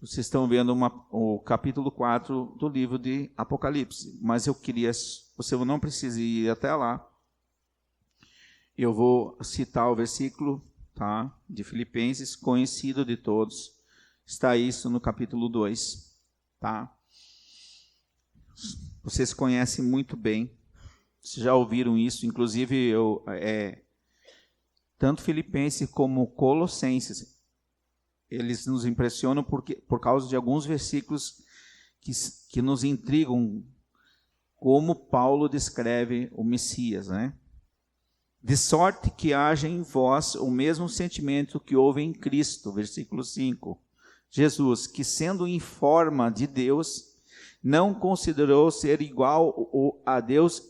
vocês estão vendo o capítulo 4 do livro de Apocalipse, mas eu queria, você não precisa ir até lá, eu vou citar o versículo, tá, de Filipenses, conhecido de todos, está isso no capítulo 2, tá? Vocês conhecem muito bem, vocês já ouviram isso, inclusive tanto Filipenses como Colossenses, eles nos impressionam por causa de alguns versículos que nos intrigam, como Paulo descreve o Messias, né? De sorte que haja em vós o mesmo sentimento que houve em Cristo, versículo 5. Jesus, que sendo em forma de Deus, não considerou ser igual a Deus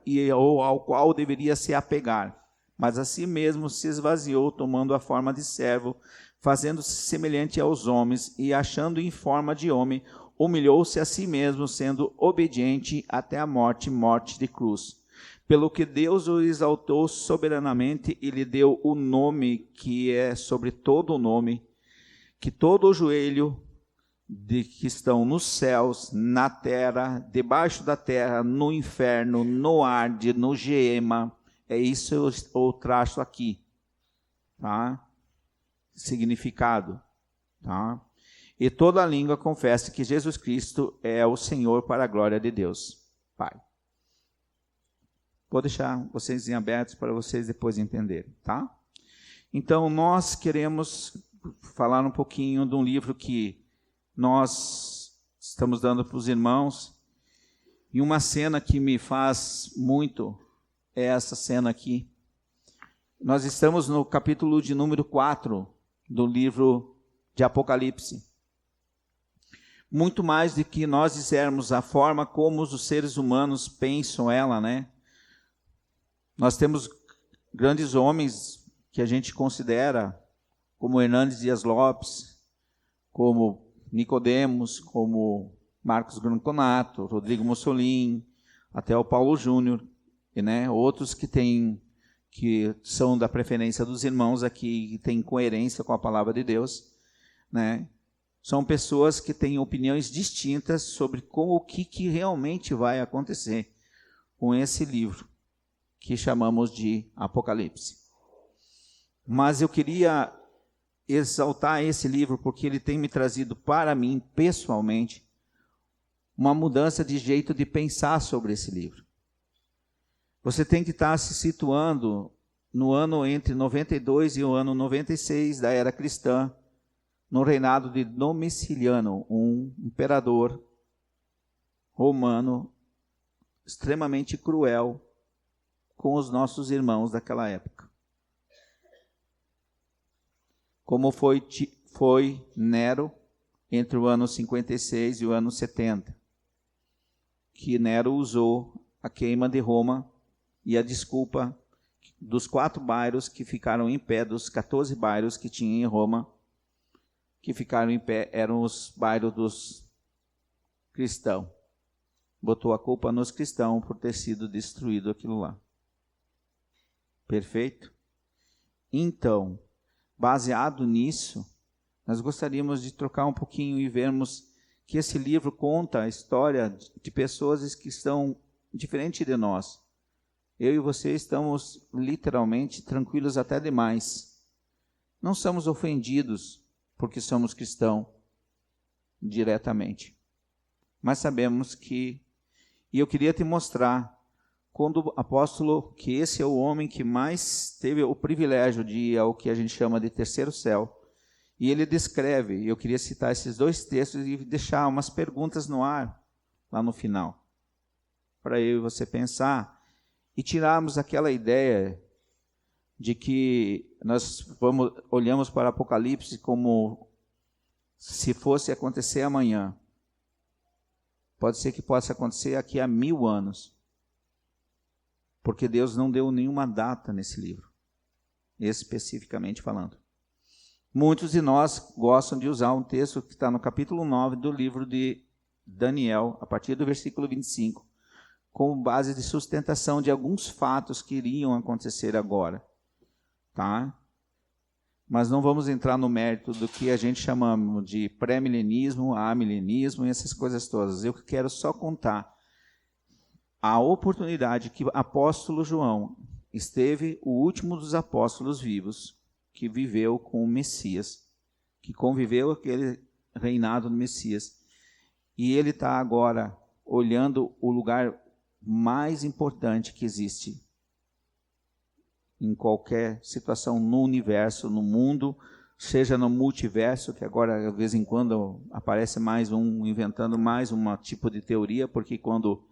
e ao qual deveria se apegar. Mas a si mesmo se esvaziou, tomando a forma de servo, fazendo-se semelhante aos homens, e achando em forma de homem, humilhou-se a si mesmo, sendo obediente até a morte de cruz. Pelo que Deus o exaltou soberanamente e lhe deu o nome que é sobre todo o nome, que todo o joelho que estão nos céus, na terra, debaixo da terra, no inferno, no Hade, no Geema. É isso eu traço aqui, tá? Significado, tá? E toda a língua confessa que Jesus Cristo é o Senhor, para a glória de Deus Pai. Vou deixar vocês em abertos para vocês depois entenderem, tá? Então, nós queremos falar um pouquinho de um livro que nós estamos dando para os irmãos, e uma cena que me faz muito é essa cena aqui. Nós estamos no capítulo de número 4 do livro de Apocalipse. Muito mais do que nós dissermos a forma como os seres humanos pensam ela, né? Nós temos grandes homens que a gente considera, como Hernandes Dias Lopes, como Nicodemos, como Marcos Granconato, Rodrigo Mussolini, até o Paulo Júnior, né? Outros que são da preferência dos irmãos aqui, que têm coerência com a palavra de Deus, né? São pessoas que têm opiniões distintas sobre o que realmente vai acontecer com esse livro, que chamamos de Apocalipse. Mas eu queria exaltar esse livro porque ele tem me trazido para mim, pessoalmente, uma mudança de jeito de pensar sobre esse livro. Você tem que estar se situando no ano entre 92 e o ano 96 da era cristã, no reinado de Domiciano, um imperador romano extremamente cruel com os nossos irmãos daquela época. Como foi Nero entre o ano 56 e o ano 70, que Nero usou a queima de Roma e a desculpa dos 4 bairros que ficaram em pé, dos 14 bairros que tinha em Roma, que ficaram em pé, eram os bairros dos cristãos. Botou a culpa nos cristãos por ter sido destruído aquilo lá. Perfeito? Então, baseado nisso, nós gostaríamos de trocar um pouquinho e vermos que esse livro conta a história de pessoas que estão diferentes de nós. Eu e você estamos literalmente tranquilos até demais. Não somos ofendidos porque somos cristãos diretamente. Mas sabemos que, e eu queria te mostrar, quando o apóstolo, que esse é o homem que mais teve o privilégio de ir ao que a gente chama de terceiro céu, e ele descreve, eu queria citar esses 2 textos e deixar umas perguntas no ar, lá no final, para eu e você pensar, e tirarmos aquela ideia de que nós olhamos para o Apocalipse como se fosse acontecer amanhã. Pode ser que possa acontecer aqui a 1000 anos. Porque Deus não deu nenhuma data nesse livro, especificamente falando. Muitos de nós gostam de usar um texto que está no capítulo 9 do livro de Daniel, a partir do versículo 25, como base de sustentação de alguns fatos que iriam acontecer agora. Tá? mas não vamos entrar no mérito do que a gente chamamos de pré-milenismo, amilenismo e essas coisas todas. Eu quero só contar a oportunidade que o apóstolo João esteve, o último dos apóstolos vivos, que viveu com o Messias, que conviveu aquele reinado do Messias. E ele está agora olhando o lugar mais importante que existe em qualquer situação no universo, no mundo, seja no multiverso, que agora de vez em quando aparece mais um, inventando mais um tipo de teoria, porque quando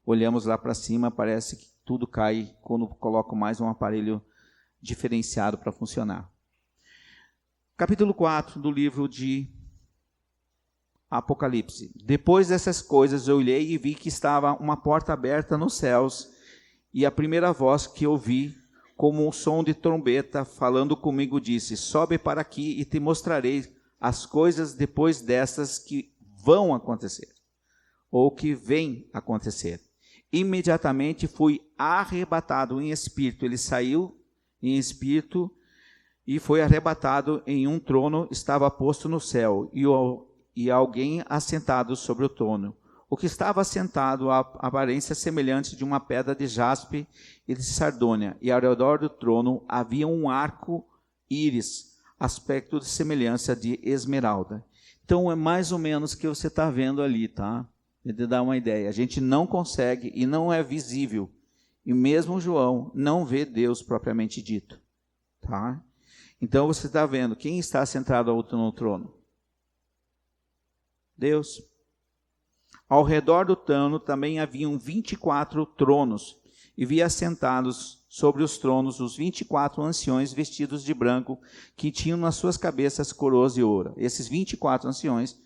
olhamos lá para cima parece que tudo cai quando coloco mais um aparelho diferenciado para funcionar. Capítulo 4 do livro de Apocalipse. Depois dessas coisas eu olhei e vi que estava uma porta aberta nos céus, e a primeira voz que ouvi, como um som de trombeta, falando comigo, disse: sobe para aqui e te mostrarei as coisas depois dessas que vão acontecer, ou que vêm acontecer. Imediatamente fui arrebatado em espírito. Ele saiu em espírito e foi arrebatado em um trono, estava posto no céu, e alguém assentado sobre o trono. O que estava assentado, a aparência semelhante de uma pedra de jaspe e de sardônia, e ao redor do trono havia um arco íris, aspecto de semelhança de esmeralda. Então é mais ou menos o que você está vendo ali, tá? Para te dar uma ideia. A gente não consegue e não é visível. E mesmo João não vê Deus propriamente dito, tá? Então você está vendo quem está sentado no trono? Deus. Ao redor do trono também haviam 24 tronos, e vi assentados sobre os tronos os 24 anciões vestidos de branco, que tinham nas suas cabeças coroas de ouro. Esses 24 anciões,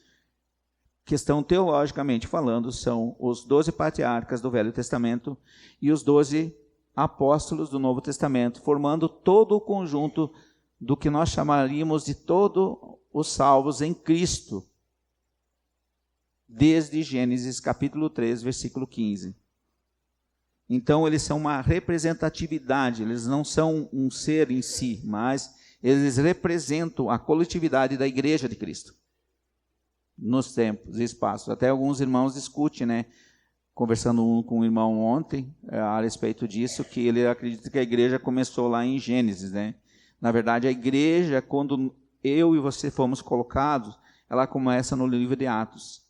questão teologicamente falando, são os 12 patriarcas do Velho Testamento e os 12 apóstolos do Novo Testamento, formando todo o conjunto do que nós chamaríamos de todos os salvos em Cristo, desde Gênesis capítulo 3, versículo 15. Então, eles são uma representatividade, eles não são um ser em si, mas eles representam a coletividade da igreja de Cristo, nos tempos e espaços. Até alguns irmãos discutem, né? Conversando com um irmão ontem, a respeito disso, que ele acredita que a igreja começou lá em Gênesis, né? Na verdade, a igreja, quando eu e você fomos colocados, ela começa no livro de Atos.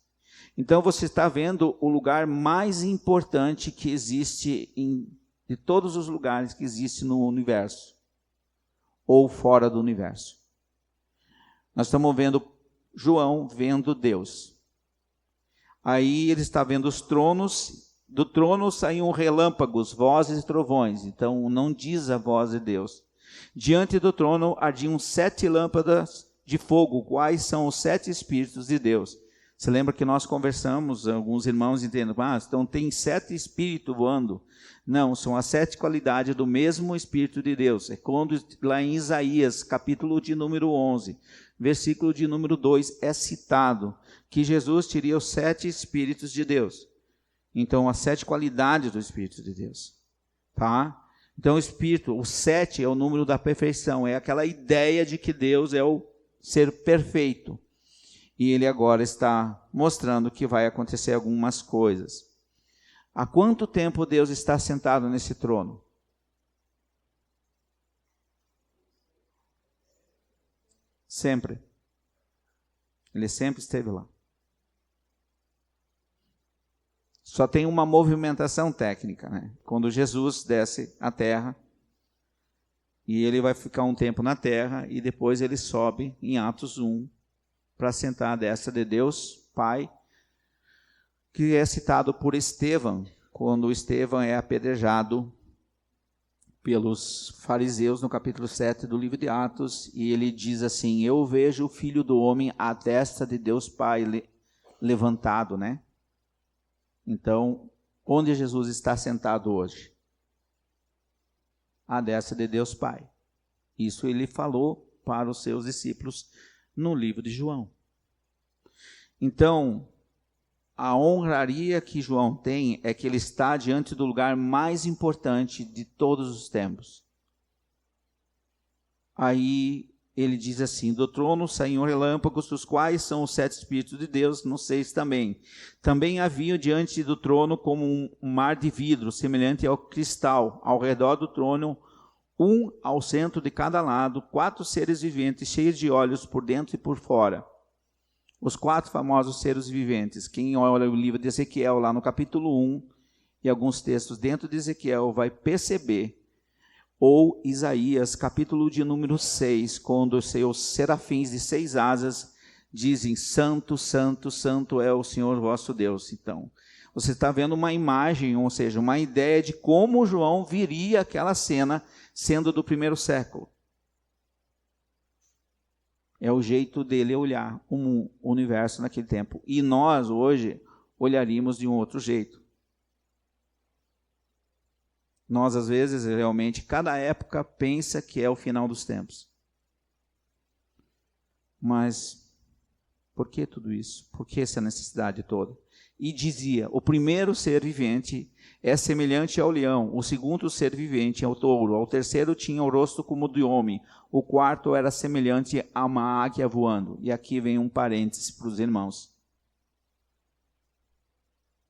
Então você está vendo o lugar mais importante que existe de todos os lugares que existe no universo, ou fora do universo. Nós estamos vendo João vendo Deus. Aí ele está vendo os tronos, do trono saíam relâmpagos, vozes e trovões. Então não diz a voz de Deus. Diante do trono ardiam 7 lâmpadas de fogo, quais são os 7 Espíritos de Deus. Você lembra que nós conversamos, alguns irmãos entendem, então tem 7 espíritos voando. Não, são as 7 qualidades do mesmo Espírito de Deus. É quando lá em Isaías, capítulo de número 11, versículo de número 2, é citado que Jesus teria os 7 Espíritos de Deus. Então, as 7 qualidades do Espírito de Deus. Tá? Então, o Espírito, o 7 é o número da perfeição, é aquela ideia de que Deus é o ser perfeito. E ele agora está mostrando que vai acontecer algumas coisas. Há quanto tempo Deus está sentado nesse trono? Sempre. Ele sempre esteve lá. Só tem uma movimentação técnica, né? Quando Jesus desce à terra, e ele vai ficar um tempo na terra, e depois ele sobe em Atos 1, para sentar à destra de Deus Pai, que é citado por Estevão, quando Estevão é apedrejado pelos fariseus no capítulo 7 do livro de Atos, e ele diz assim: eu vejo o Filho do Homem à destra de Deus Pai levantado, né? Então, onde Jesus está sentado hoje? À destra de Deus Pai. Isso ele falou para os seus discípulos no livro de João. Então, a honraria que João tem é que ele está diante do lugar mais importante de todos os tempos. Aí ele diz assim: do trono saíam relâmpagos, dos quais são os 7 Espíritos de Deus, no 6 também. Também havia diante do trono como um mar de vidro, semelhante ao cristal, ao redor do trono, um ao centro de cada lado, 4 seres viventes, cheios de olhos por dentro e por fora. Os 4 famosos seres viventes. Quem olha o livro de Ezequiel, lá no capítulo 1, e alguns textos dentro de Ezequiel, vai perceber, ou Isaías, capítulo de número 6, quando os seus serafins de 6 asas dizem: Santo, Santo, Santo é o Senhor vosso Deus. Então, você está vendo uma imagem, ou seja, uma ideia de como João viria aquela cena sendo do primeiro século. É o jeito dele olhar o universo naquele tempo. E nós, hoje, olharíamos de um outro jeito. Nós, às vezes, realmente, cada época pensa que é o final dos tempos. Mas, por que tudo isso? Por que essa necessidade toda? E dizia: o primeiro ser vivente é semelhante ao leão, o segundo ser vivente ao touro, ao terceiro tinha o rosto como o de homem, o quarto era semelhante a uma águia voando. E aqui vem um parêntese para os irmãos.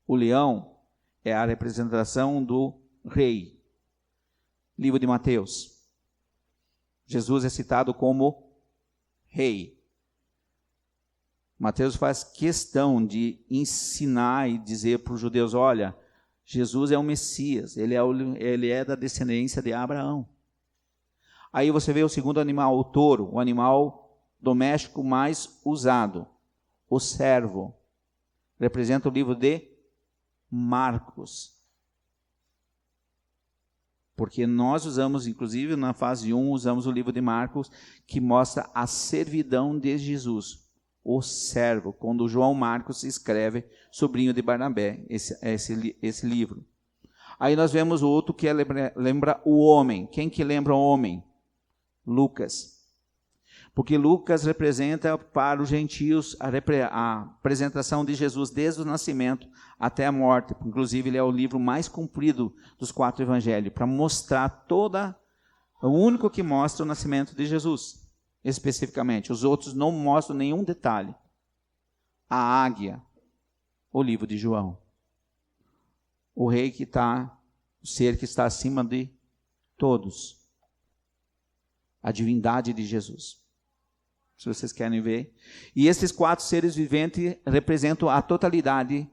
O leão é a representação do rei. Livro de Mateus. Jesus é citado como rei. Mateus faz questão de ensinar e dizer para os judeus: olha, Jesus é o Messias, ele é da descendência de Abraão. Aí você vê o segundo animal, o touro, o animal doméstico mais usado, o servo. Representa o livro de Marcos. Porque nós usamos, inclusive na fase 1, usamos o livro de Marcos, que mostra a servidão de Jesus, o servo, quando João Marcos escreve, sobrinho de Barnabé, esse livro. Aí nós vemos o outro que lembra o homem. Quem que lembra o homem? Lucas. Porque Lucas representa para os gentios a apresentação de Jesus desde o nascimento até a morte. Inclusive, ele é o livro mais comprido dos 4 evangelhos, para mostrar o único que mostra o nascimento de Jesus, especificamente. Os outros não mostram nenhum detalhe. A águia, o livro de João. O rei o ser que está acima de todos. A divindade de Jesus. Se vocês querem ver. E esses 4 seres viventes representam a totalidade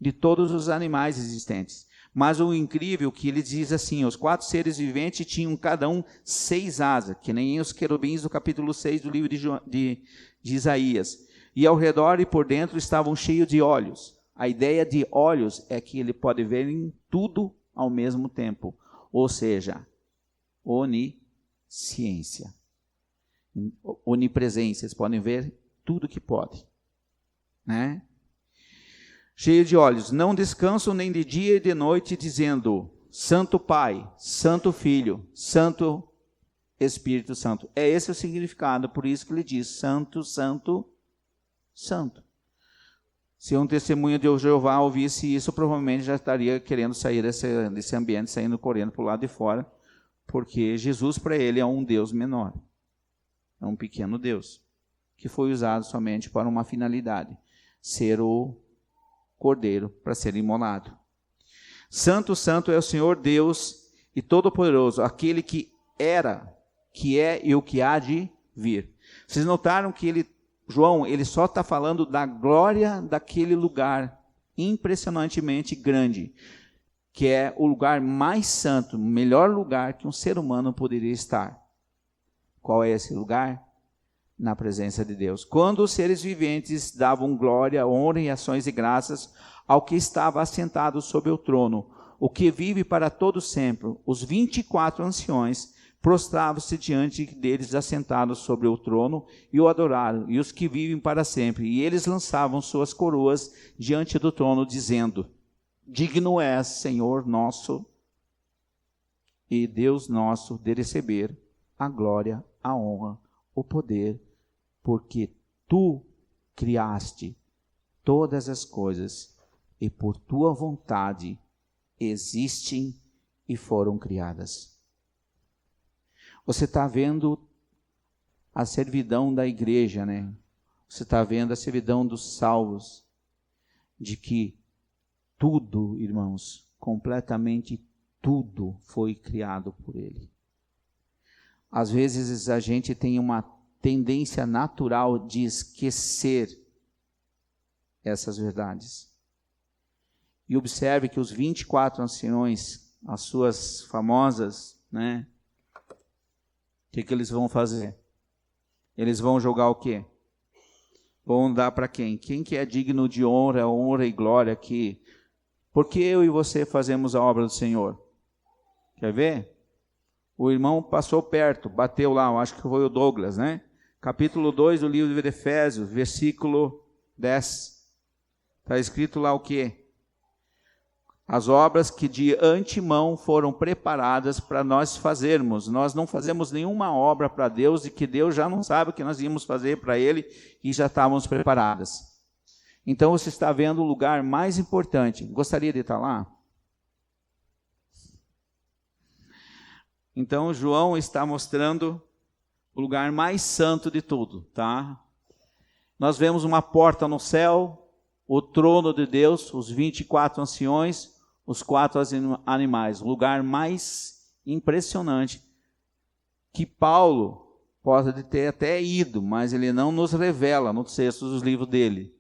de todos os animais existentes. Mas o incrível é que ele diz assim: os 4 seres viventes tinham cada um 6 asas, que nem os querubins do capítulo 6 do livro de Isaías. E ao redor e por dentro estavam cheios de olhos. A ideia de olhos é que ele pode ver em tudo ao mesmo tempo. Ou seja, onisciência. Onipresença, vocês podem ver tudo que pode, né? Cheio de olhos, não descansam nem de dia e de noite, dizendo: Santo Pai, Santo Filho, Santo Espírito Santo. É esse o significado, por isso que ele diz: Santo, Santo, Santo. Se um testemunho de Jeová ouvisse isso, provavelmente já estaria querendo sair desse ambiente, saindo correndo para o lado de fora, porque Jesus para ele é um Deus menor. É um pequeno Deus, que foi usado somente para uma finalidade: ser o cordeiro para ser imolado. Santo, Santo é o Senhor Deus e Todo-Poderoso, aquele que era, que é e o que há de vir. Vocês notaram que João, ele só está falando da glória daquele lugar impressionantemente grande, que é o lugar mais santo, o melhor lugar que um ser humano poderia estar. Qual é esse lugar? Na presença de Deus. Quando os seres viventes davam glória, honra e ações de graças ao que estava assentado sobre o trono, o que vive para todo sempre, os 24 anciões prostravam-se diante deles assentados sobre o trono e o adoraram, e os que vivem para sempre. E eles lançavam suas coroas diante do trono, dizendo: Digno és, Senhor nosso e Deus nosso, de receber a glória, a honra, o poder, porque tu criaste todas as coisas e por tua vontade existem e foram criadas. Você está vendo a servidão da igreja, né? Você está vendo a servidão dos salvos, de que tudo, irmãos, completamente tudo foi criado por Ele. Às vezes a gente tem uma tendência natural de esquecer essas verdades. E observe que os 24 anciões, as suas famosas, né? O que eles vão fazer? Eles vão jogar o quê? Vão dar para quem? Quem que é digno de honra e glória aqui? Porque eu e você fazemos a obra do Senhor. Quer ver? O irmão passou perto, bateu lá, eu acho que foi o Douglas, né? Capítulo 2 do livro de Efésios, versículo 10. Está escrito lá o quê? As obras que de antemão foram preparadas para nós fazermos. Nós não fazemos nenhuma obra para Deus e que Deus já não sabe o que nós íamos fazer para Ele e já estávamos preparadas. Então você está vendo o lugar mais importante. Gostaria de estar lá? Então João está mostrando o lugar mais santo de tudo, tá? Nós vemos uma porta no céu, o trono de Deus, os 24 anciões, os 4 animais, o lugar mais impressionante que Paulo pode ter até ido, mas ele não nos revela no texto dos livros dele,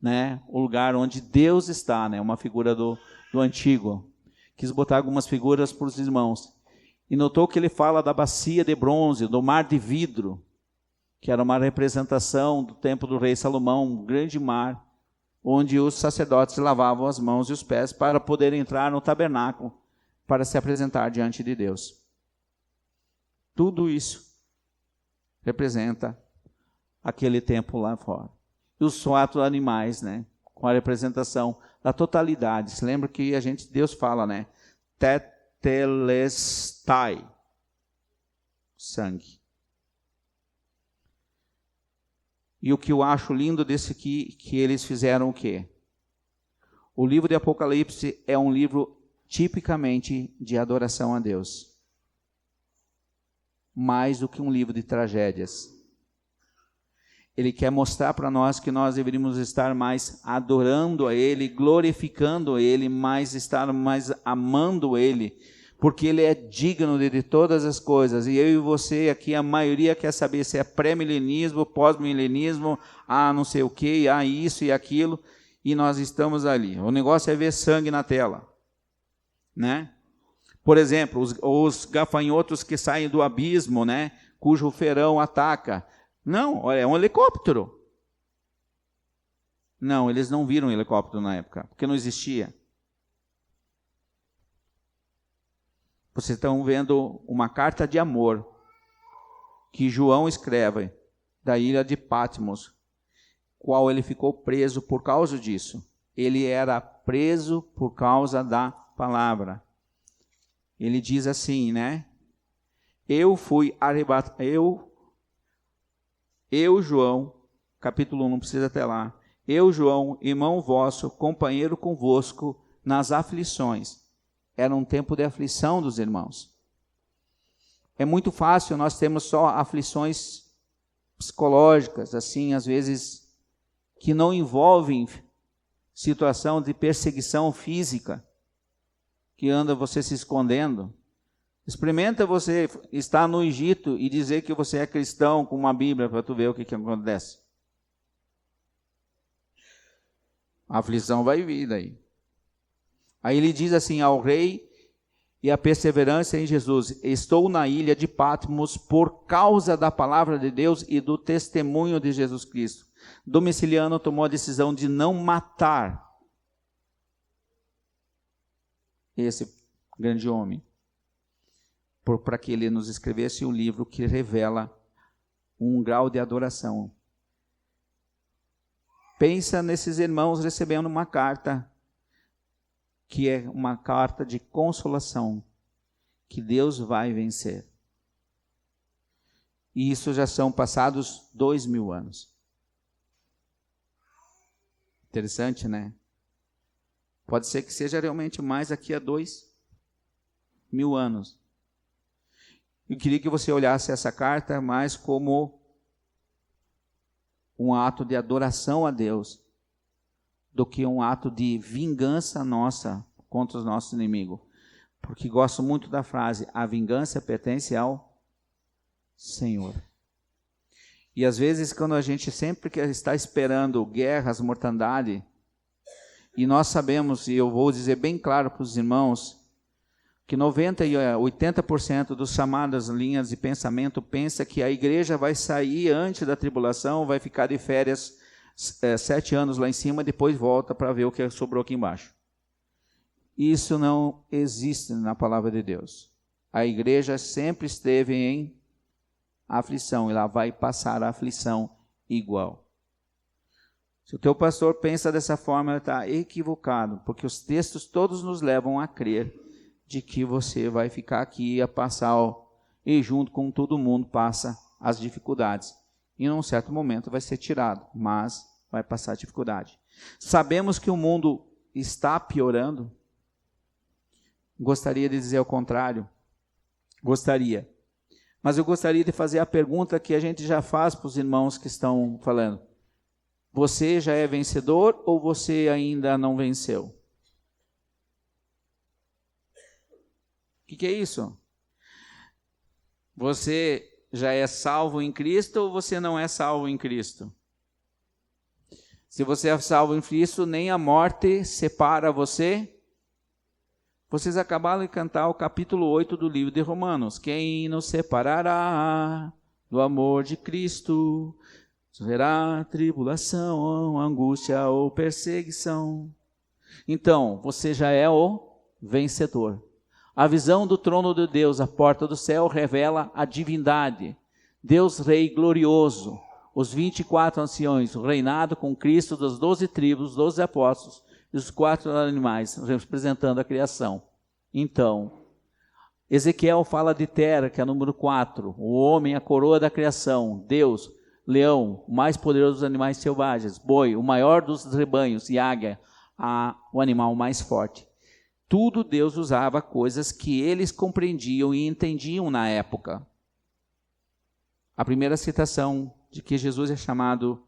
né? O lugar onde Deus está, né? Uma figura do antigo. Quis botar algumas figuras para os irmãos. E notou que ele fala da bacia de bronze, do mar de vidro, que era uma representação do templo do rei Salomão, um grande mar, onde os sacerdotes lavavam as mãos e os pés para poder entrar no tabernáculo, para se apresentar diante de Deus. Tudo isso representa aquele templo lá fora. E os 4 animais, né, com a representação da totalidade. Se lembra que Deus fala, né, tetelestai, sangue. E o que eu acho lindo desse aqui, que eles fizeram o quê? O livro de Apocalipse é um livro tipicamente de adoração a Deus. Mais do que um livro de tragédias. Ele quer mostrar para nós que nós deveríamos estar mais adorando a Ele, glorificando a Ele, estar mais amando Ele, porque Ele é digno de todas as coisas. E eu e você aqui, a maioria quer saber se é pré-milenismo, pós-milenismo, não sei o que, isso e aquilo, e nós estamos ali. O negócio é ver sangue na tela, né? Por exemplo, os gafanhotos que saem do abismo, né? Cujo ferão ataca. Não, é um helicóptero. Não, eles não viram um helicóptero na época, porque não existia. Vocês estão vendo uma carta de amor que João escreve da ilha de Patmos, qual ele ficou preso por causa disso. Ele era preso por causa da palavra. Ele diz assim, né? Eu fui arrebatado, eu, João, capítulo 1, não precisa até lá. Eu, João, irmão vosso, companheiro convosco nas aflições. Era um tempo de aflição dos irmãos. É muito fácil, nós temos só aflições psicológicas, assim, às vezes, que não envolvem situação de perseguição física, que anda você se escondendo. Experimenta você estar no Egito e dizer que você é cristão com uma Bíblia para tu ver o que acontece. A aflição vai vir daí. Aí ele diz assim ao rei e a perseverança em Jesus: estou na ilha de Patmos por causa da palavra de Deus e do testemunho de Jesus Cristo. Domiciliano tomou a decisão de não matar esse grande homem, para que ele nos escrevesse um livro que revela um grau de adoração. Pensa nesses irmãos recebendo uma carta, que é uma carta de consolação, que Deus vai vencer. E isso já são passados 2000 anos. Interessante, né? Pode ser que seja realmente mais daqui a 2000 anos. Eu queria que você olhasse essa carta mais como um ato de adoração a Deus do que um ato de vingança nossa contra os nossos inimigos. Porque gosto muito da frase, a vingança pertence ao Senhor. E às vezes quando a gente sempre está esperando guerras, mortandade, e nós sabemos, e eu vou dizer bem claro para os irmãos, que 90% e 80% dos chamadas linhas de pensamento pensa que a igreja vai sair antes da tribulação, vai ficar de férias 7 anos lá em cima, depois volta para ver o que sobrou aqui embaixo. Isso não existe na palavra de Deus. A igreja sempre esteve em aflição, e lá vai passar a aflição igual. Se o teu pastor pensa dessa forma, ele está equivocado, porque os textos todos nos levam a crer de que você vai ficar aqui a passar, e junto com todo mundo passa as dificuldades. E num certo momento vai ser tirado, mas vai passar a dificuldade. Sabemos que o mundo está piorando. Gostaria de dizer o contrário. Gostaria. Mas eu gostaria de fazer a pergunta que a gente já faz para os irmãos que estão falando. Você já é vencedor ou você ainda não venceu? O que é isso? Você já é salvo em Cristo ou você não é salvo em Cristo? Se você é salvo em Cristo, nem a morte separa você. Vocês acabaram de cantar o capítulo 8 do livro de Romanos. Quem nos separará do amor de Cristo? Será tribulação, angústia ou perseguição? Então, você já é o vencedor. A visão do trono de Deus, a porta do céu, revela a divindade. Deus Rei glorioso, os 24 anciões, o reinado com Cristo das 12 tribos, 12 apóstolos e os 4 animais, representando a criação. Então, Ezequiel fala de Terra, que é o número 4, o homem, a coroa da criação, Deus, leão, o mais poderoso dos animais selvagens, boi, o maior dos rebanhos, e águia, o animal mais forte. Tudo Deus usava coisas que eles compreendiam e entendiam na época. A primeira citação de que Jesus é chamado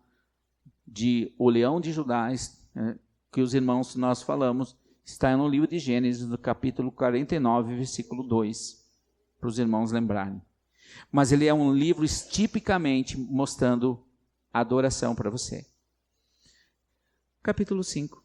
de o leão de Judá, que os irmãos nós falamos, está no livro de Gênesis, no capítulo 49, versículo 2, para os irmãos lembrarem. Mas ele é um livro tipicamente mostrando adoração para você. Capítulo 5.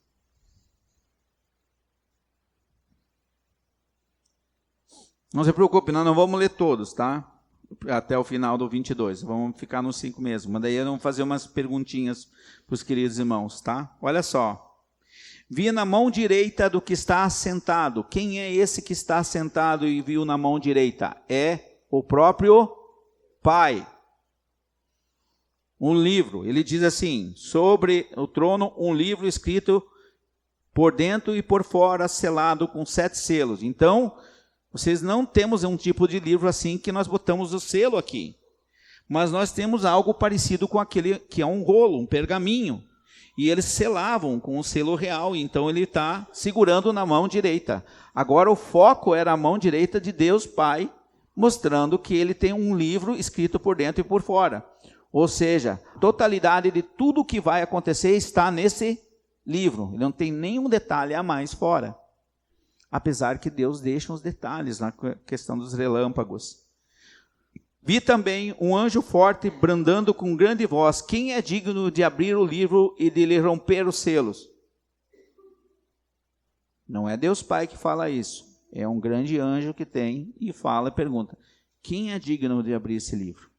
Não se preocupe, nós não vamos ler todos, tá? Até o final do 22. Vamos ficar no 5 mesmo. Mas daí eu vou fazer umas perguntinhas para os queridos irmãos, tá? Olha só. Vi na mão direita do que está assentado. Quem é esse que está assentado e viu na mão direita? É o próprio Pai. Um livro. Ele diz assim, sobre o trono, um livro escrito por dentro e por fora, selado com 7 selos. Então, vocês não temos um tipo de livro assim que nós botamos o selo aqui. Mas nós temos algo parecido com aquele que é um rolo, um pergaminho. E eles selavam com o selo real, então ele está segurando na mão direita. Agora o foco era a mão direita de Deus Pai, mostrando que ele tem um livro escrito por dentro e por fora. Ou seja, a totalidade de tudo o que vai acontecer está nesse livro. Ele não tem nenhum detalhe a mais fora. Apesar que Deus deixa os detalhes na questão dos relâmpagos. Vi também um anjo forte brandando com grande voz. Quem é digno de abrir o livro e de lhe romper os selos? Não é Deus Pai que fala isso. É um grande anjo que tem e fala e pergunta. Quem é digno de abrir esse livro?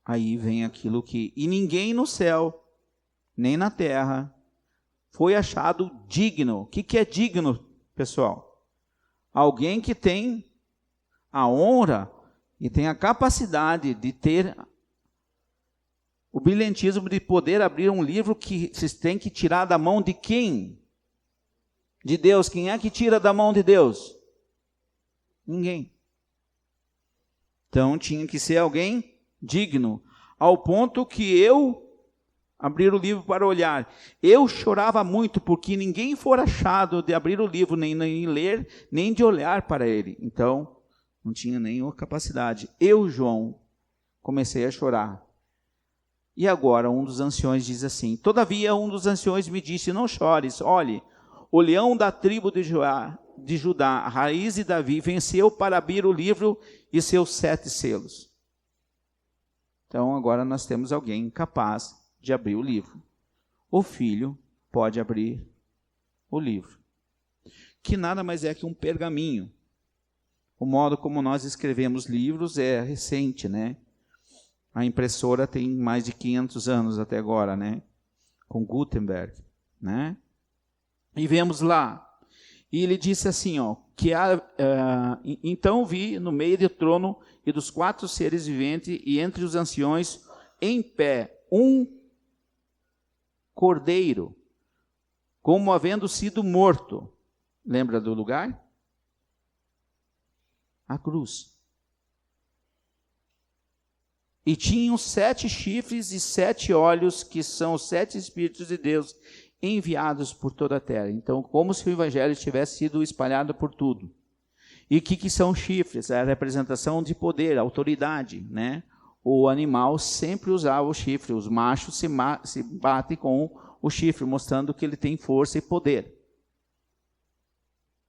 Aí vem aquilo que... E ninguém no céu, nem na terra, foi achado digno. O que é digno, pessoal? Alguém que tem a honra e tem a capacidade de ter o brilhantismo de poder abrir um livro que vocês têm que tirar da mão de quem? De Deus. Quem é que tira da mão de Deus? Ninguém. Então tinha que ser alguém digno, ao ponto que eu abrir o livro para olhar. Eu chorava muito porque ninguém for achado de abrir o livro, nem ler, nem de olhar para ele. Então, não tinha nenhuma capacidade. Eu, João, comecei a chorar. E agora um dos anciões diz assim: todavia um dos anciões me disse: não chores, olhe, o leão da tribo de Judá, a raiz de Davi, venceu para abrir o livro e seus 7 selos. Então agora nós temos alguém capaz de abrir o livro. O filho pode abrir o livro, que nada mais é que um pergaminho. O modo como nós escrevemos livros é recente, né? A impressora tem mais de 500 anos até agora, né? Com Gutenberg, né? E vemos lá, e ele disse assim, ó, que então vi no meio do trono e dos 4 seres viventes e entre os anciões em pé um cordeiro, como havendo sido morto. Lembra do lugar? A cruz. E tinham 7 chifres e 7 olhos, que são os 7 Espíritos de Deus, enviados por toda a terra. Então, como se o evangelho tivesse sido espalhado por tudo. E o que são chifres? É a representação de poder, autoridade, né? O animal sempre usava o chifre, os machos se batem com o chifre, mostrando que ele tem força e poder.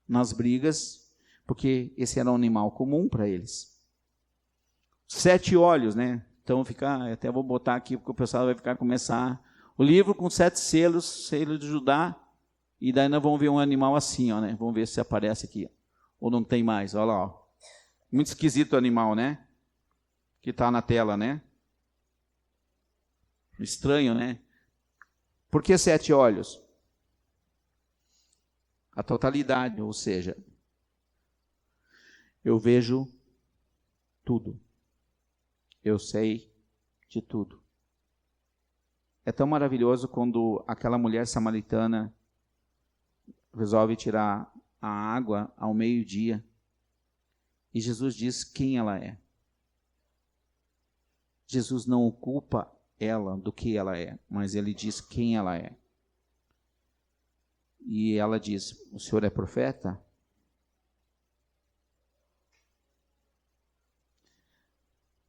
Nas brigas, porque esse era um animal comum para eles. 7 olhos, né? Então, até vou botar aqui, porque o pessoal vai começar... O livro com 7 selos, selo de Judá, e daí nós vamos ver um animal assim, ó, né? Vamos ver se aparece aqui. Ou não tem mais, olha lá. Ó. Muito esquisito o animal, né? Que está na tela, né? Estranho, né? Por que 7 olhos? A totalidade, ou seja, eu vejo tudo. Eu sei de tudo. É tão maravilhoso quando aquela mulher samaritana resolve tirar a água ao meio-dia e Jesus diz quem ela é. Jesus não ocupa ela do que ela é, mas ele diz quem ela é. E ela diz: o senhor é profeta?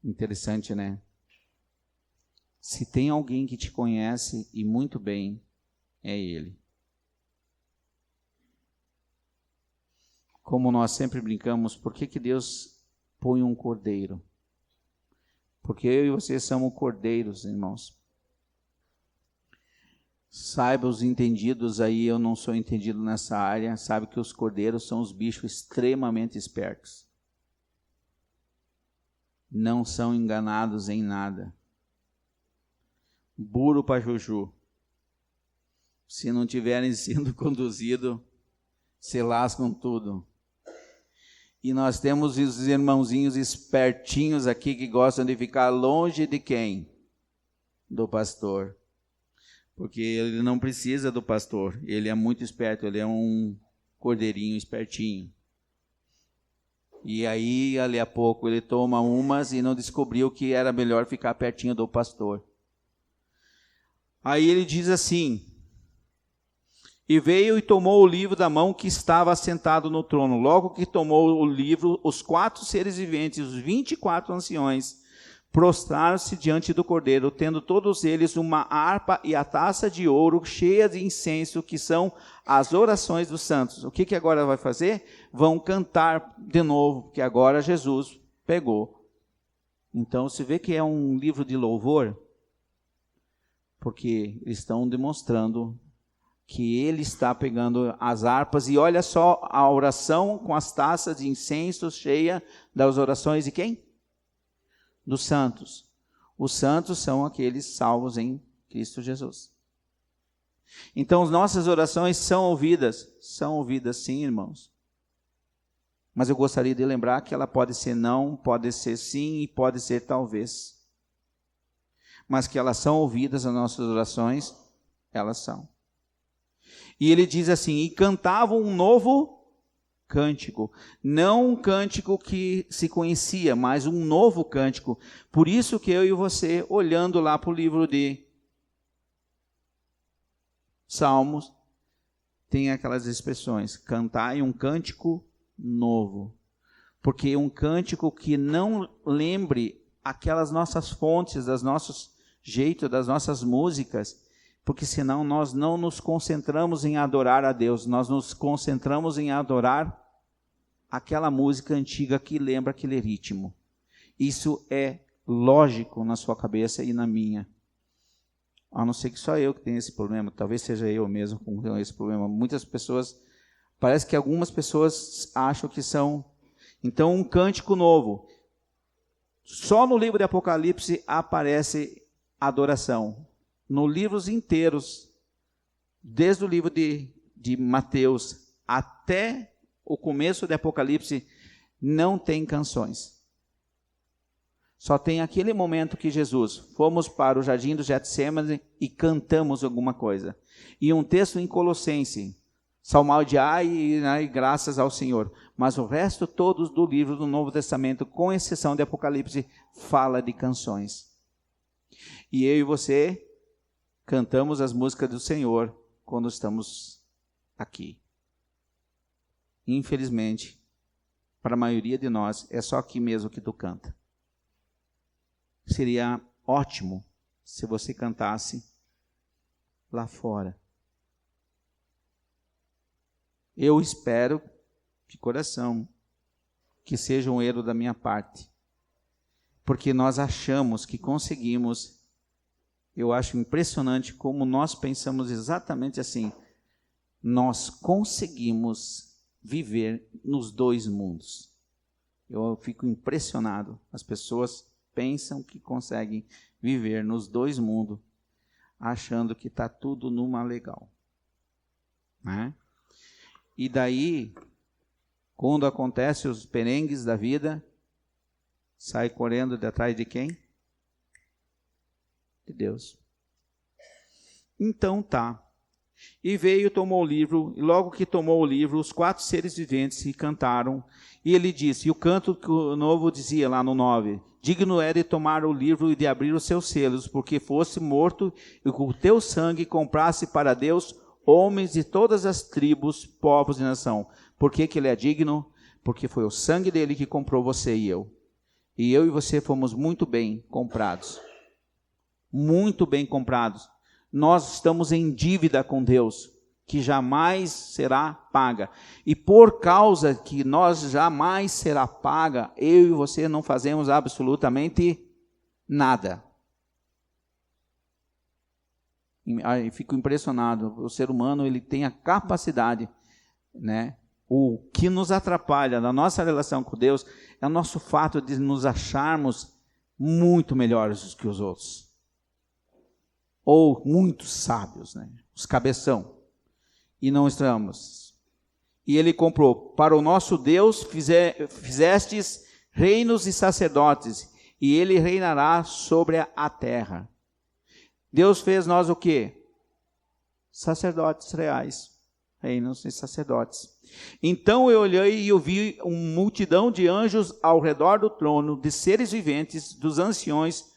Interessante, né? Se tem alguém que te conhece e muito bem, é ele. Como nós sempre brincamos, por que Deus põe um cordeiro? Porque eu e você somos cordeiros, irmãos. Saiba os entendidos aí, eu não sou entendido nessa área, sabe que os cordeiros são os bichos extremamente espertos. Não são enganados em nada. Burro para Juju. Se não tiverem sendo conduzidos, se lascam tudo. E nós temos os irmãozinhos espertinhos aqui que gostam de ficar longe de quem? Do pastor. Porque ele não precisa do pastor. Ele é muito esperto, ele é um cordeirinho espertinho. E aí, ali a pouco, ele toma umas e não descobriu que era melhor ficar pertinho do pastor. Aí ele diz assim: e veio e tomou o livro da mão que estava assentado no trono. Logo que tomou o livro, os 4 seres viventes, os 24 anciões, prostraram-se diante do cordeiro, tendo todos eles uma harpa e a taça de ouro cheia de incenso, que são as orações dos santos. O que agora vai fazer? Vão cantar de novo, porque agora Jesus pegou. Então, você vê que é um livro de louvor, porque eles estão demonstrando que ele está pegando as harpas, e olha só a oração com as taças de incenso cheia das orações de quem? Dos santos. Os santos são aqueles salvos em Cristo Jesus. Então, as nossas orações são ouvidas sim, irmãos. Mas eu gostaria de lembrar que ela pode ser não, pode ser sim e pode ser talvez. Mas que elas são ouvidas, as nossas orações, elas são. E ele diz assim: e cantavam um novo cântico, não um cântico que se conhecia, mas um novo cântico. Por isso que eu e você, olhando lá para o livro de Salmos, tem aquelas expressões: cantai um cântico novo. Porque um cântico que não lembre aquelas nossas fontes, das nossas jeito, das nossas músicas, porque senão nós não nos concentramos em adorar a Deus, nós nos concentramos em adorar aquela música antiga que lembra aquele ritmo. Isso é lógico na sua cabeça e na minha. A não ser que só eu que tenha esse problema, talvez seja eu mesmo com esse problema. Muitas pessoas, parece que algumas pessoas acham que são. Então, um cântico novo. Só no livro de Apocalipse aparece adoração. Nos livros inteiros, desde o livro de Mateus até o começo de Apocalipse, não tem canções. Só tem aquele momento que Jesus, fomos para o jardim do Getsêmani e cantamos alguma coisa. E um texto em Colossenses, salmodiai e graças ao Senhor. Mas o resto todos do livro do Novo Testamento, com exceção de Apocalipse, fala de canções. E eu e você cantamos as músicas do Senhor quando estamos aqui. Infelizmente, para a maioria de nós, é só aqui mesmo que tu canta. Seria ótimo se você cantasse lá fora. Eu espero, de coração, que seja um erro da minha parte, porque nós achamos que conseguimos. Eu acho impressionante como nós pensamos exatamente assim. Nós conseguimos viver nos dois mundos. Eu fico impressionado. As pessoas pensam que conseguem viver nos dois mundos, achando que está tudo numa legal. Né? E daí, quando acontecem os perengues da vida, sai correndo de atrás de quem? De Deus. Então tá. E veio, tomou o livro, e logo que tomou o livro, os 4 seres viventes se cantaram, e ele disse, e o canto novo dizia lá no 9, digno é de tomar o livro e de abrir os seus selos, porque fosse morto e com o teu sangue comprasse para Deus homens de todas as tribos, povos e nação. Por que ele é digno? Porque foi o sangue dele que comprou você e eu. E eu e você fomos muito bem comprados. Muito bem comprados. Nós estamos em dívida com Deus, que jamais será paga. E por causa que nós jamais será paga, eu e você não fazemos absolutamente nada. Eu fico impressionado. O ser humano, ele tem a capacidade, né? O que nos atrapalha na nossa relação com Deus é o nosso fato de nos acharmos muito melhores que os outros. Ou muito sábios, né? Os cabeção. E não estamos. E ele comprou, para o nosso Deus fizestes reinos e sacerdotes, e ele reinará sobre a terra. Deus fez nós o quê? Sacerdotes reais, reinos e sacerdotes. Então eu olhei e eu vi uma multidão de anjos ao redor do trono, de seres viventes, dos anciões,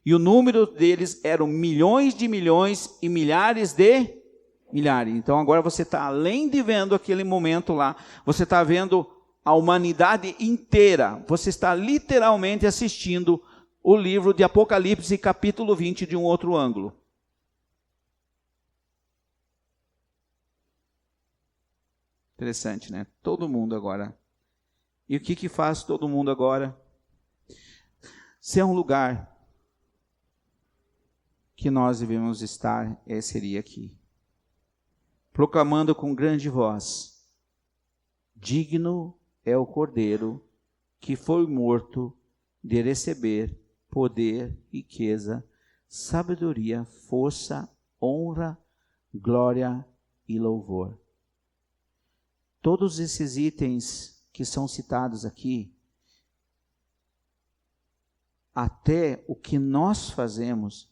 e o número deles eram milhões de milhões e milhares de milhares. Então agora você está, além de vendo aquele momento lá, você está vendo a humanidade inteira. Você está literalmente assistindo o livro de Apocalipse, capítulo 20, de um outro ângulo. Interessante, né? Todo mundo agora. E o que faz todo mundo agora? Se é um lugar que nós devemos estar, seria aqui. Proclamando com grande voz, digno é o Cordeiro que foi morto de receber poder, riqueza, sabedoria, força, honra, glória e louvor. Todos esses itens que são citados aqui, até o que nós fazemos,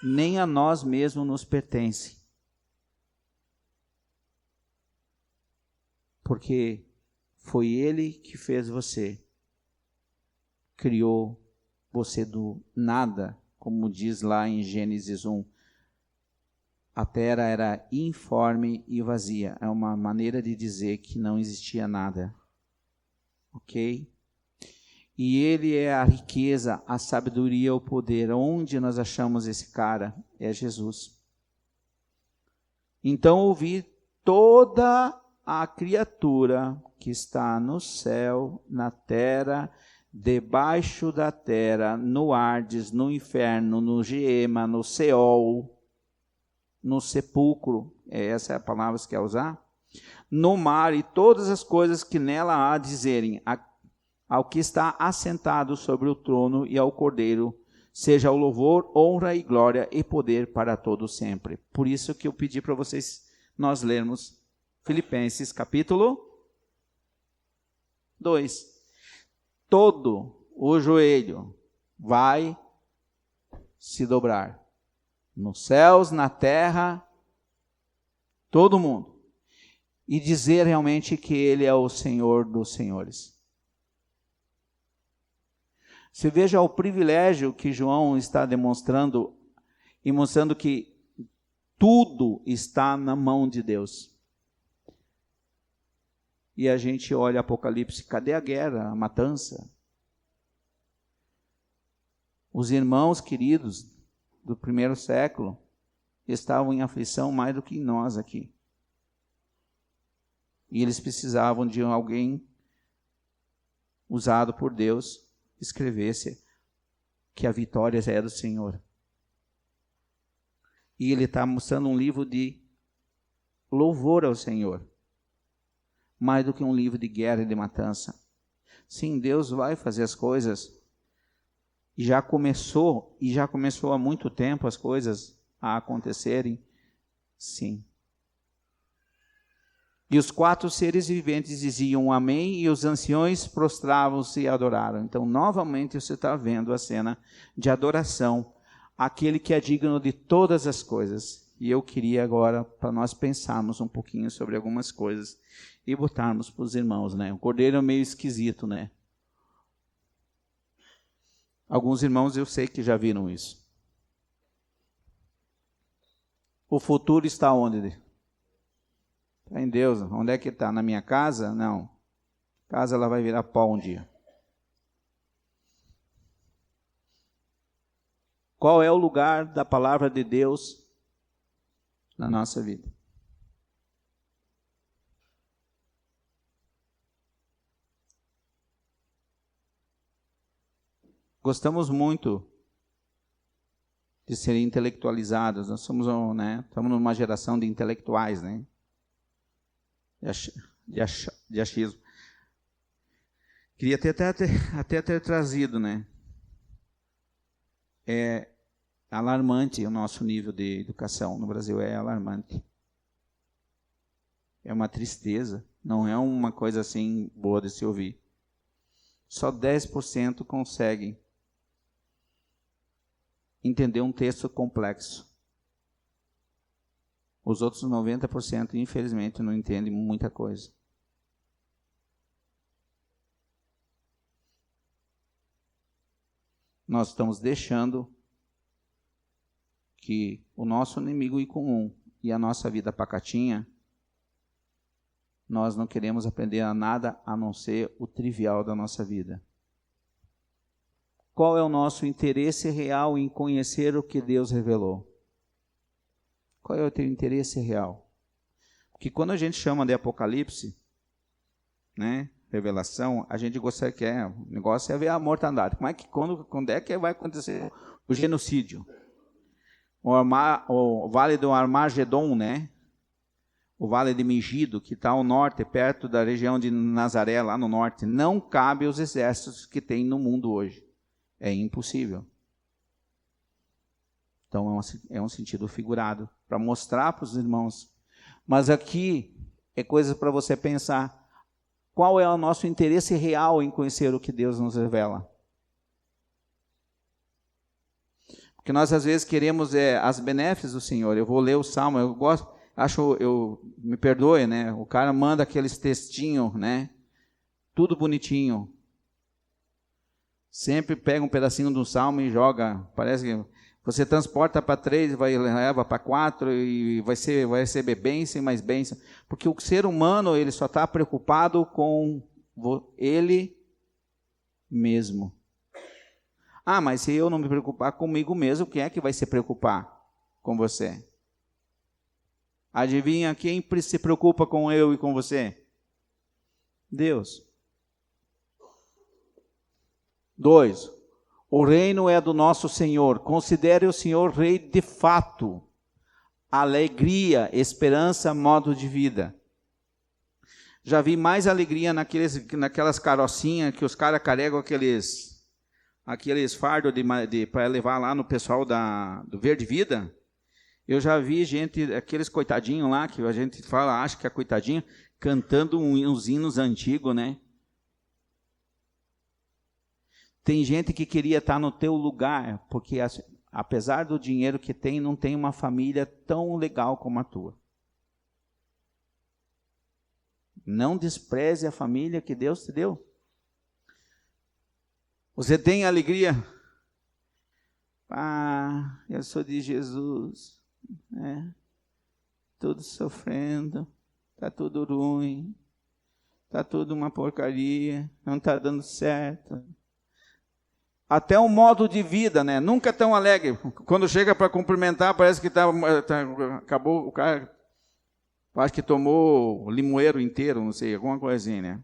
nem a nós mesmos nos pertence. Porque foi Ele que fez você, criou você do nada, como diz lá em Gênesis 1. A terra era informe e vazia. É uma maneira de dizer que não existia nada. Ok? E ele é a riqueza, a sabedoria, o poder. Onde nós achamos esse cara? É Jesus. Então ouvi toda a criatura que está no céu, na terra, debaixo da terra, no Hades, no inferno, no Geema, no Seol, no sepulcro, essa é a palavra que quer usar, no mar e todas as coisas que nela há dizerem, ao que está assentado sobre o trono e ao Cordeiro, seja o louvor, honra e glória e poder para todo sempre. Por isso que eu pedi para vocês, nós lermos Filipenses capítulo 2. Todo o joelho vai se dobrar, nos céus, na terra, todo mundo, e dizer realmente que Ele é o Senhor dos senhores. Você veja o privilégio que João está demonstrando e mostrando que tudo está na mão de Deus. E a gente olha Apocalipse, cadê a guerra, a matança? Os irmãos queridos do primeiro século estavam em aflição mais do que nós aqui. E eles precisavam de alguém usado por Deus escrevesse que a vitória é do Senhor. E ele está mostrando um livro de louvor ao Senhor, mais do que um livro de guerra e de matança. Sim, Deus vai fazer as coisas, e já começou há muito tempo as coisas a acontecerem, sim. E os 4 seres viventes diziam amém, e os anciões prostravam-se e adoraram. Então, novamente, você está vendo a cena de adoração, aquele que é digno de todas as coisas. E eu queria agora, para nós pensarmos um pouquinho sobre algumas coisas, e botarmos para os irmãos, né? O cordeiro é meio esquisito, né? Alguns irmãos eu sei que já viram isso. O futuro está onde? Está em Deus. Onde é que está? Na minha casa? Não. Casa ela vai virar pó um dia. Qual é o lugar da palavra de Deus na nossa vida? Gostamos muito de ser intelectualizados. Nós somos, né, estamos numa geração de intelectuais, né? De achismo. Queria até ter trazido, né? É alarmante o nosso nível de educação no Brasil, é alarmante. É uma tristeza, não é uma coisa assim boa de se ouvir. Só 10% conseguem entender um texto complexo. Os outros 90%, infelizmente, não entendem muita coisa. Nós estamos deixando que o nosso inimigo em comum e a nossa vida pacatinha, nós não queremos aprender a nada a não ser o trivial da nossa vida. Qual é o nosso interesse real em conhecer o que Deus revelou? Qual é o teu interesse real? Porque quando a gente chama de Apocalipse, né, revelação, a gente gosta que o negócio é ver a mortandade. Quando é que vai acontecer o genocídio? O vale do Armagedon, né? O vale de Megido, que está ao norte, perto da região de Nazaré, lá no norte, não cabe aos exércitos que tem no mundo hoje. É impossível. Então é um sentido figurado, para mostrar para os irmãos. Mas aqui é coisa para você pensar. Qual é o nosso interesse real em conhecer o que Deus nos revela? Porque nós às vezes queremos as benéficas do Senhor. Eu vou ler o Salmo, eu gosto, me perdoe, né? O cara manda aqueles textinhos, né? Tudo bonitinho. Sempre pega um pedacinho do Salmo e joga. Parece que você transporta para 3, leva para 4 e vai receber bênção e mais bênção. Porque o ser humano, ele só está preocupado com ele mesmo. Ah, mas se eu não me preocupar comigo mesmo, quem é que vai se preocupar com você? Adivinha quem se preocupa com eu e com você? Deus. 2. O reino é do nosso Senhor. Considere o Senhor rei de fato. Alegria, esperança, modo de vida. Já vi mais alegria naquelas carrocinhas que os caras carregam aqueles fardos para levar lá no pessoal do Verde Vida. Eu já vi gente, aqueles coitadinhos lá, que a gente fala, acha que é coitadinho, cantando uns hinos antigos, né? Tem gente que queria estar no teu lugar, porque apesar do dinheiro que tem, não tem uma família tão legal como a tua. Não despreze a família que Deus te deu. Você tem alegria? Ah, eu sou de Jesus. Tudo sofrendo, está tudo ruim, está tudo uma porcaria, não está dando certo. Até um modo de vida, né? Nunca tão alegre. Quando chega para cumprimentar, parece que acabou, o cara, acho que tomou o limoeiro inteiro, não sei, alguma coisinha,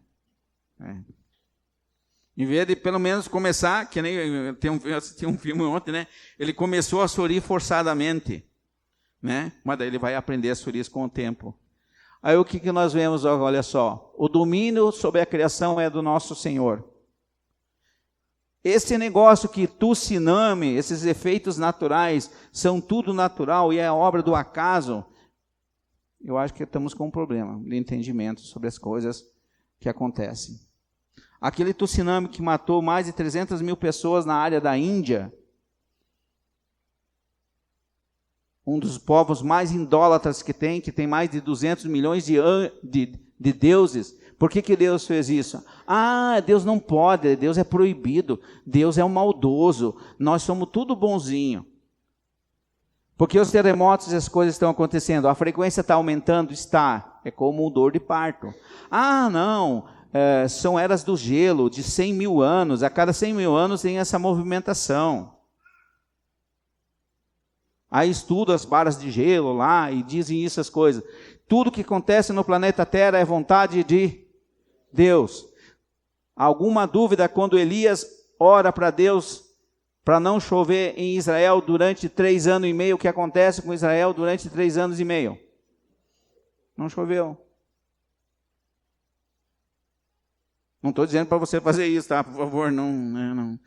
né? Em vez de pelo menos começar, que nem eu assisti um filme ontem, né? Ele começou a sorrir forçadamente, né? Mas daí ele vai aprender a sorrir com o tempo. Aí o que nós vemos, olha só, o domínio sobre a criação é do nosso Senhor. Esse negócio que tsunami, esses efeitos naturais, são tudo natural e é obra do acaso, eu acho que estamos com um problema de entendimento sobre as coisas que acontecem. Aquele tsunami que matou mais de 300 mil pessoas na área da Índia, um dos povos mais idólatras que tem mais de 200 milhões de deuses. Por que Deus fez isso? Ah, Deus não pode, Deus é proibido, Deus é um maldoso, nós somos tudo bonzinho. Porque os terremotos e as coisas estão acontecendo, a frequência está aumentando? Está, é como um dor de parto. Ah, não, são eras do gelo, de 100 mil anos, a cada 100 mil anos tem essa movimentação. Aí estudam as barras de gelo lá e dizem essas coisas. Tudo que acontece no planeta Terra é vontade de Deus. Alguma dúvida quando Elias ora para Deus para não chover em Israel durante 3 anos e meio? O que acontece com Israel durante 3 anos e meio? Não choveu. Não estou dizendo para você fazer isso, tá? Por favor, não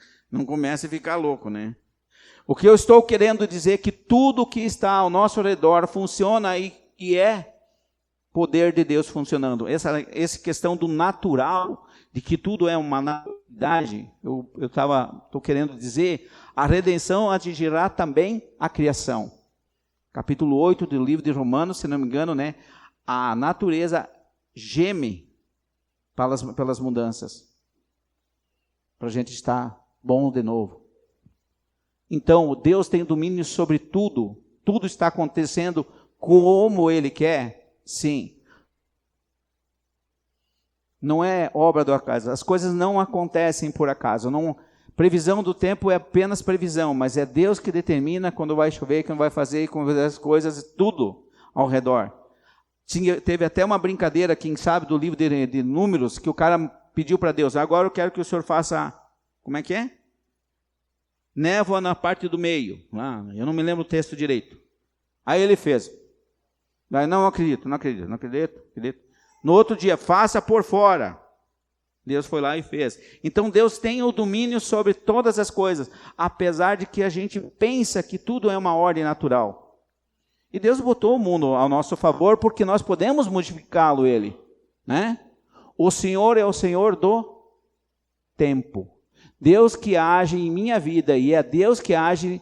comece a ficar louco, né? O que eu estou querendo dizer é que tudo que está ao nosso redor funciona e é poder de Deus funcionando. Essa questão do natural, de que tudo é uma naturalidade, eu estou querendo dizer, a redenção atingirá também a criação. Capítulo 8 do livro de Romanos, se não me engano, né? A natureza geme pelas mudanças, para a gente estar bom de novo. Então, Deus tem domínio sobre tudo. Tudo está acontecendo como Ele quer? Sim. Não é obra do acaso. As coisas não acontecem por acaso. Previsão do tempo é apenas previsão, mas é Deus que determina quando vai chover, quando vai fazer, quando vai fazer as coisas, tudo ao redor. Teve até uma brincadeira, quem sabe, do livro de Números, que o cara pediu para Deus, agora eu quero que o Senhor faça, como é que é? Névoa na parte do meio. Eu não me lembro o texto direito. Aí ele fez. Aí, não acredito. No outro dia, faça por fora. Deus foi lá e fez. Então Deus tem o domínio sobre todas as coisas, apesar de que a gente pensa que tudo é uma ordem natural. E Deus botou o mundo ao nosso favor porque nós podemos modificá-lo, ele, né? O Senhor é o Senhor do tempo. Deus que age em minha vida e é Deus que age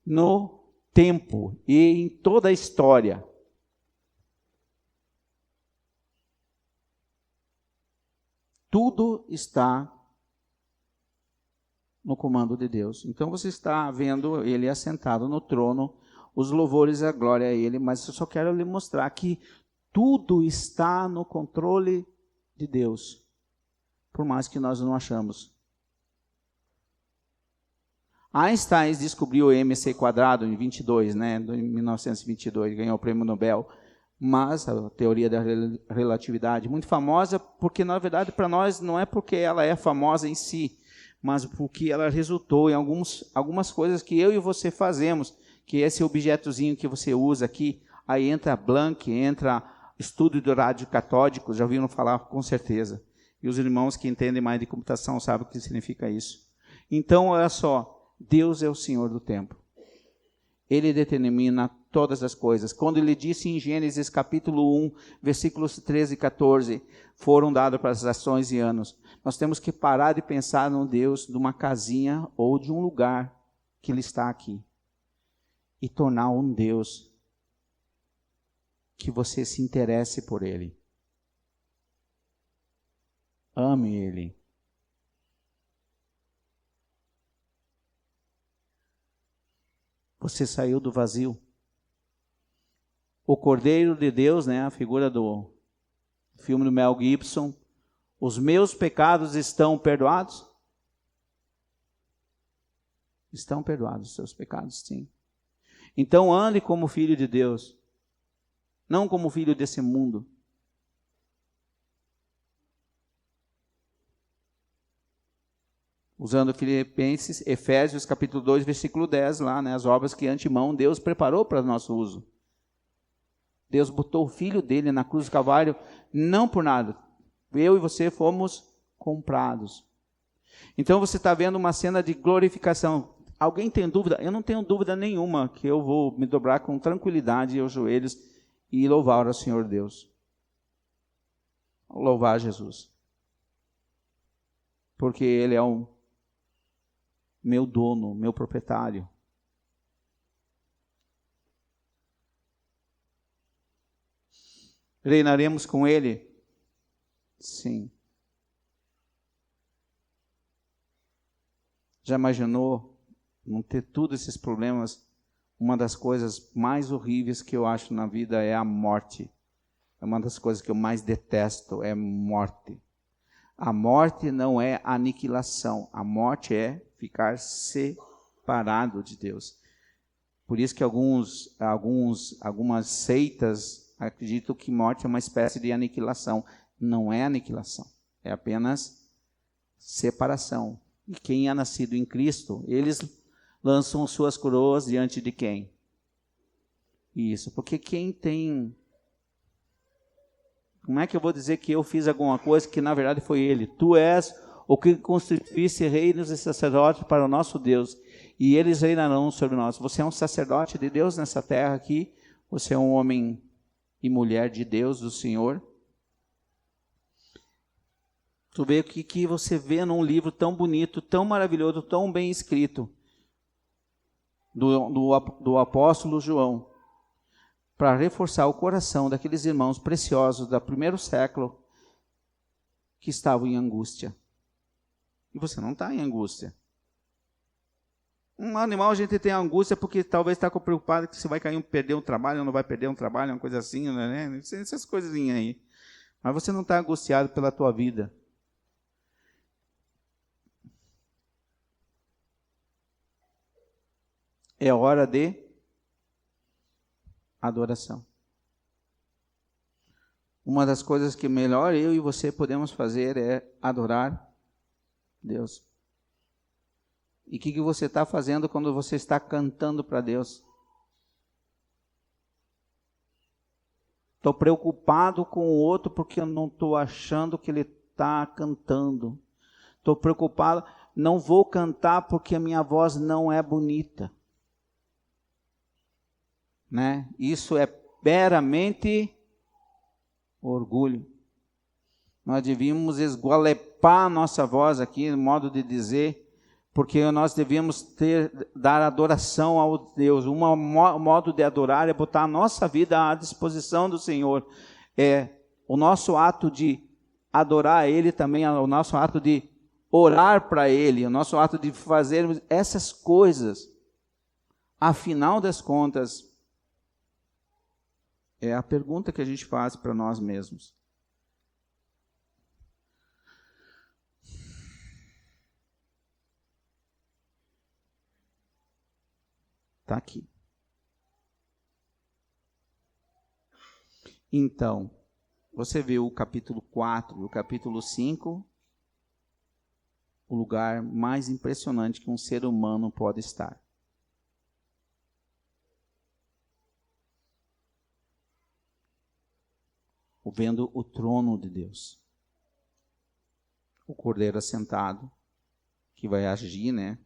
no tempo e em toda a história. Tudo está no comando de Deus. Então você está vendo Ele assentado no trono, os louvores e a glória a Ele, mas eu só quero lhe mostrar que tudo está no controle de Deus, por mais que nós não achamos. Einstein descobriu o MC² em 22, né, em 1922, ganhou o prêmio Nobel. Mas a teoria da relatividade, muito famosa, porque na verdade para nós não é porque ela é famosa em si, mas porque ela resultou em algumas coisas que eu e você fazemos, que esse objetozinho que você usa aqui, aí entra Planck, entra estudo do rádio catódico, já ouviram falar com certeza. E os irmãos que entendem mais de computação sabem o que significa isso. Então, olha só, Deus é o Senhor do tempo. Ele determina todas as coisas. Quando ele disse em Gênesis capítulo 1, versículos 13 e 14, foram dados para as ações e anos. Nós temos que parar de pensar no Deus de uma casinha ou de um lugar que ele está aqui. E tornar um Deus que você se interesse por ele. Ame ele. Você saiu do vazio. O Cordeiro de Deus, né, a figura do filme do Mel Gibson, os meus pecados estão perdoados? Estão perdoados os seus pecados, sim. Então ande como filho de Deus, não como filho desse mundo. Usando Filipenses, Efésios capítulo 2, versículo 10, lá, né, as obras que antemão Deus preparou para nosso uso. Deus botou o Filho dele na cruz do Calvário, não por nada. Eu e você fomos comprados. Então você está vendo uma cena de glorificação. Alguém tem dúvida? Eu não tenho dúvida nenhuma que eu vou me dobrar com tranquilidade aos joelhos e louvar ao Senhor Deus. Louvar Jesus. Porque Ele é o meu dono, meu proprietário. Reinaremos com Ele? Sim. Já imaginou não ter todos esses problemas? Uma das coisas mais horríveis que eu acho na vida é a morte. É uma das coisas que eu mais detesto, é morte. A morte não é aniquilação. A morte é ficar separado de Deus. Por isso que algumas seitas acreditam que morte é uma espécie de aniquilação. Não é aniquilação, é apenas separação. E quem é nascido em Cristo, eles lançam suas coroas diante de quem? Isso, porque quem tem... Como é que eu vou dizer que eu fiz alguma coisa que na verdade foi Ele? Tu és o que constituísse reinos e sacerdotes para o nosso Deus, e eles reinarão sobre nós. Você é um sacerdote de Deus nessa terra aqui, você é um homem e mulher de Deus, do Senhor. Tu vê o que você vê num livro tão bonito, tão maravilhoso, tão bem escrito, do apóstolo João, para reforçar o coração daqueles irmãos preciosos do primeiro século que estavam em angústia. E você não está em angústia. Um animal a gente tem angústia porque talvez está preocupado que se vai perder um trabalho ou não vai perder um trabalho, uma coisa assim, né? Essas coisinhas aí. Mas você não está angustiado pela tua vida. É hora de adoração. Uma das coisas que melhor eu e você podemos fazer é adorar Deus. E o que você está fazendo quando você está cantando para Deus? Estou preocupado com o outro porque eu não estou achando que ele está cantando. Estou preocupado, não vou cantar porque a minha voz não é bonita. Né? Isso é meramente orgulho. Nós devíamos esgualepar a nossa voz aqui, no modo de dizer, porque nós devíamos dar adoração ao Deus. Um modo de adorar é botar a nossa vida à disposição do Senhor. É o nosso ato de adorar Ele também, é o nosso ato de orar para Ele, o nosso ato de fazer essas coisas. Afinal das contas, é a pergunta que a gente faz para nós mesmos. está aqui. Então, você viu o capítulo 4 e o capítulo 5, o lugar mais impressionante que um ser humano pode estar. Vendo o trono de Deus. O Cordeiro assentado, que vai agir, né?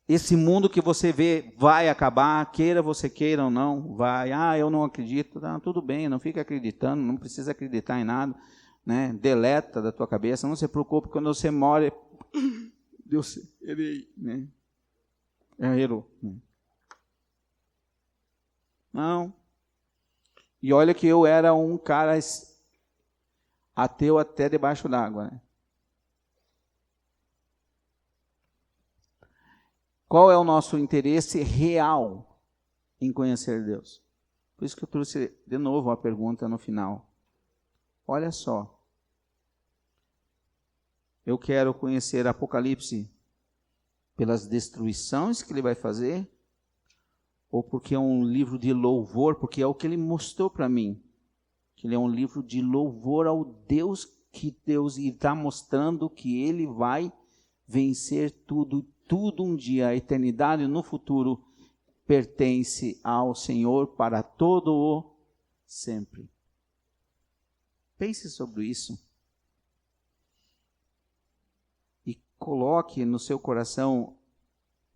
Esse mundo que você vê vai acabar, queira você queira ou não, vai. Eu não acredito. Tudo bem, não fica acreditando, não precisa acreditar em nada, né? Deleta da tua cabeça, não se preocupe quando você morre. Deus, errei, né? Errou. Não. E olha que eu era um cara ateu até debaixo d'água, né? Qual é o nosso interesse real em conhecer Deus? Por isso que eu trouxe de novo a pergunta no final. Olha só. Eu quero conhecer Apocalipse pelas destruições que ele vai fazer, ou porque é um livro de louvor, porque é o que ele mostrou para mim, que ele é um livro de louvor ao Deus, que Deus está mostrando que ele vai vencer tudo um dia. A eternidade no futuro pertence ao Senhor para todo o sempre. Pense sobre isso. E coloque no seu coração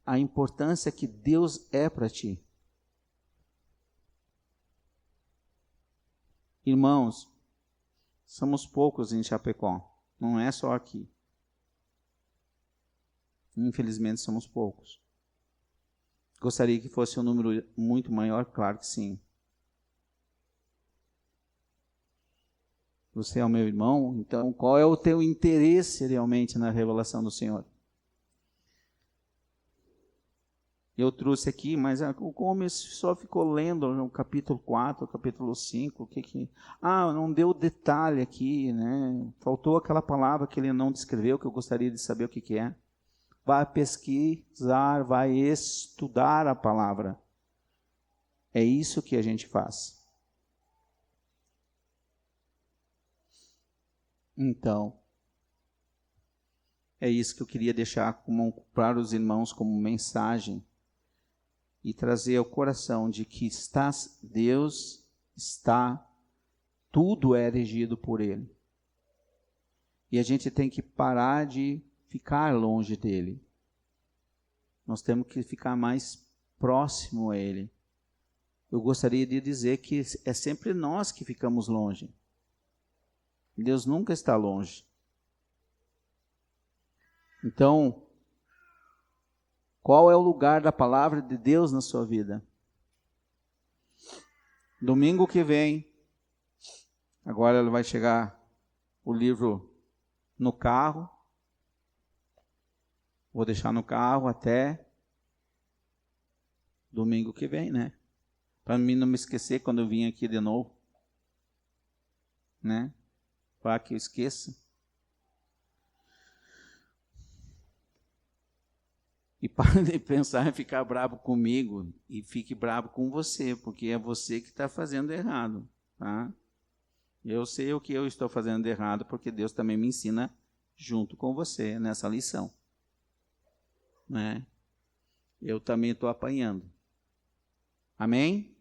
a importância que Deus é para ti. Irmãos, somos poucos em Chapecó, não é só aqui. Infelizmente somos poucos. Gostaria que fosse um número muito maior? Claro que sim. Você é o meu irmão, então qual é o teu interesse realmente na revelação do Senhor? Eu trouxe aqui, mas o Gomes só ficou lendo o capítulo 4, o capítulo 5, não deu detalhe aqui, né? Faltou aquela palavra que ele não descreveu, que eu gostaria de saber o que é. Vai pesquisar, vai estudar a palavra. É isso que a gente faz. Então, é isso que eu queria deixar para os irmãos como mensagem e trazer ao coração de que Deus está, tudo é regido por Ele. E a gente tem que parar de ficar longe dele. Nós temos que ficar mais próximo a Ele. Eu gostaria de dizer que é sempre nós que ficamos longe. Deus nunca está longe. Então, qual é o lugar da palavra de Deus na sua vida? Domingo que vem, agora vai chegar o livro no carro. Vou deixar no carro até domingo que vem, né? Para mim não me esquecer quando eu vim aqui de novo. Né? Para que eu esqueça. E para de pensar em ficar bravo comigo e fique bravo com você, porque é você que está fazendo errado, tá? Eu sei o que eu estou fazendo errado, porque Deus também me ensina junto com você nessa lição. Né? Eu também estou apanhando. Amém?